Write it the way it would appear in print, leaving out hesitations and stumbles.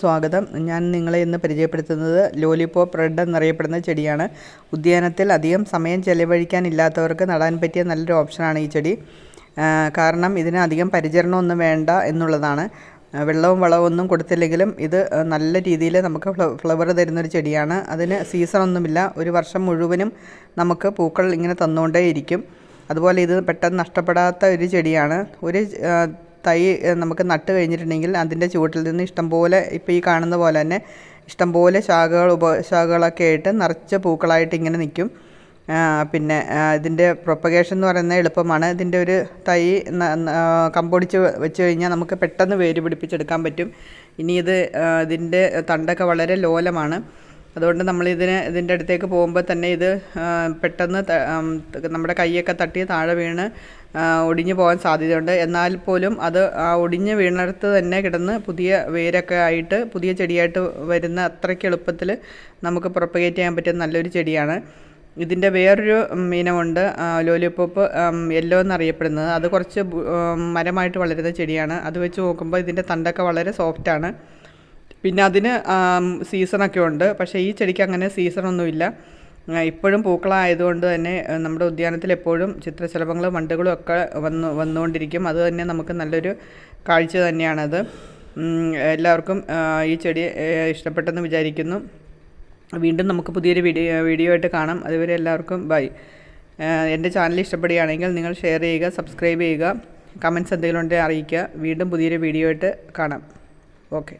സ്വാഗതം. ഞാൻ നിങ്ങളെ ഇന്ന് പരിചയപ്പെടുത്തുന്നത് ലോലിപോപ്പ് റെഡ് എന്നറിയപ്പെടുന്ന ചെടിയാണ്. ഉദ്യാനത്തിൽ അധികം സമയം ചെലവഴിക്കാനില്ലാത്തവർക്ക് നടാൻ പറ്റിയ നല്ലൊരു ഓപ്ഷനാണ് ഈ ചെടി. കാരണം ഇതിന് അധികം പരിചരണമൊന്നും വേണ്ട എന്നുള്ളതാണ്. വെള്ളവും വളവും ഒന്നും കൊടുത്തില്ലെങ്കിലും ഇത് നല്ല രീതിയിൽ നമുക്ക് ഫ്ലവർ തരുന്നൊരു ചെടിയാണ്. അതിന് സീസണൊന്നുമില്ല. ഒരു വർഷം മുഴുവനും നമുക്ക് പൂക്കൾ ഇങ്ങനെ തന്നുകൊണ്ടേയിരിക്കും. അതുപോലെ ഇത് പെട്ടെന്ന് നഷ്ടപ്പെടാത്ത ഒരു ചെടിയാണ്. ഒരു തൈ നമുക്ക് നട്ട് കഴിഞ്ഞിട്ടുണ്ടെങ്കിൽ അതിൻ്റെ ചുവട്ടിൽ നിന്ന് ഇഷ്ടംപോലെ ഇപ്പോൾ ഈ കാണുന്ന പോലെ തന്നെ ഇഷ്ടംപോലെ ഉപശാഖകളൊക്കെ ആയിട്ട് നിറച്ച പൂക്കളായിട്ട് ഇങ്ങനെ നിൽക്കും. പിന്നെ ഇതിൻ്റെ പ്രൊപ്പഗേഷൻ എന്ന് പറയുന്നത് എളുപ്പമാണ്. ഇതിൻ്റെ ഒരു തൈ കമ്പൊടിച്ച് വെച്ച് കഴിഞ്ഞാൽ നമുക്ക് പെട്ടെന്ന് വേര് പിടിപ്പിച്ചെടുക്കാൻ പറ്റും. ഇനി ഇതിൻ്റെ തണ്ടൊക്കെ വളരെ ലോലമാണ്. അതുകൊണ്ട് ഇതിൻ്റെ അടുത്തേക്ക് പോകുമ്പോൾ തന്നെ ഇത് പെട്ടെന്ന് നമ്മുടെ കൈയൊക്കെ തട്ടി താഴെ വീണ് ഒടിഞ്ഞു പോകാൻ സാധ്യതയുണ്ട്. എന്നാൽ പോലും അത് ഒടിഞ്ഞ് വീണിടത്ത് തന്നെ കിടന്ന് പുതിയ വേരൊക്കെ ആയിട്ട് പുതിയ ചെടിയായിട്ട് വരുന്ന അത്രയ്ക്ക് എളുപ്പത്തിൽ നമുക്ക് പ്രൊപ്പഗേറ്റ് ചെയ്യാൻ പറ്റുന്ന നല്ലൊരു ചെടിയാണ്. ഇതിൻ്റെ വേറൊരു ഇനമുണ്ട്, ലോലിപോപ്പ് യെല്ലോ എന്നറിയപ്പെടുന്നത്. അത് കുറച്ച് മരമായിട്ട് വളരുന്ന ചെടിയാണ്. അത് വെച്ച് നോക്കുമ്പോൾ ഇതിൻ്റെ തണ്ടൊക്കെ വളരെ സോഫ്റ്റാണ്. പിന്നെ അതിന് സീസണൊക്കെ ഉണ്ട്. പക്ഷേ ഈ ചെടിക്ക് അങ്ങനെ സീസണൊന്നുമില്ല. ഇപ്പോഴും പൂക്കളായതുകൊണ്ട് തന്നെ നമ്മുടെ ഉദ്യാനത്തിൽ എപ്പോഴും ചിത്രശലഭങ്ങളും വണ്ടുകളും ഒക്കെ വന്നുകൊണ്ടിരിക്കും. അത് തന്നെ നമുക്ക് നല്ലൊരു കാഴ്ച തന്നെയാണത്. എല്ലാവർക്കും ഈ ചെടി ഇഷ്ടപ്പെട്ടെന്ന് വിചാരിക്കുന്നു. വീണ്ടും നമുക്ക് പുതിയൊരു വീഡിയോ ആയിട്ട് കാണാം. അതുവരെ എല്ലാവർക്കും ബൈ. എൻ്റെ ചാനൽ ഇഷ്ടപ്പെടുകയാണെങ്കിൽ നിങ്ങൾ ഷെയർ ചെയ്യുക, സബ്സ്ക്രൈബ് ചെയ്യുക, കമൻറ്റ്സ് എന്തെങ്കിലും ഉണ്ടെങ്കിൽ അറിയിക്കുക. വീണ്ടും പുതിയൊരു വീഡിയോ ആയിട്ട് കാണാം. ഓക്കെ.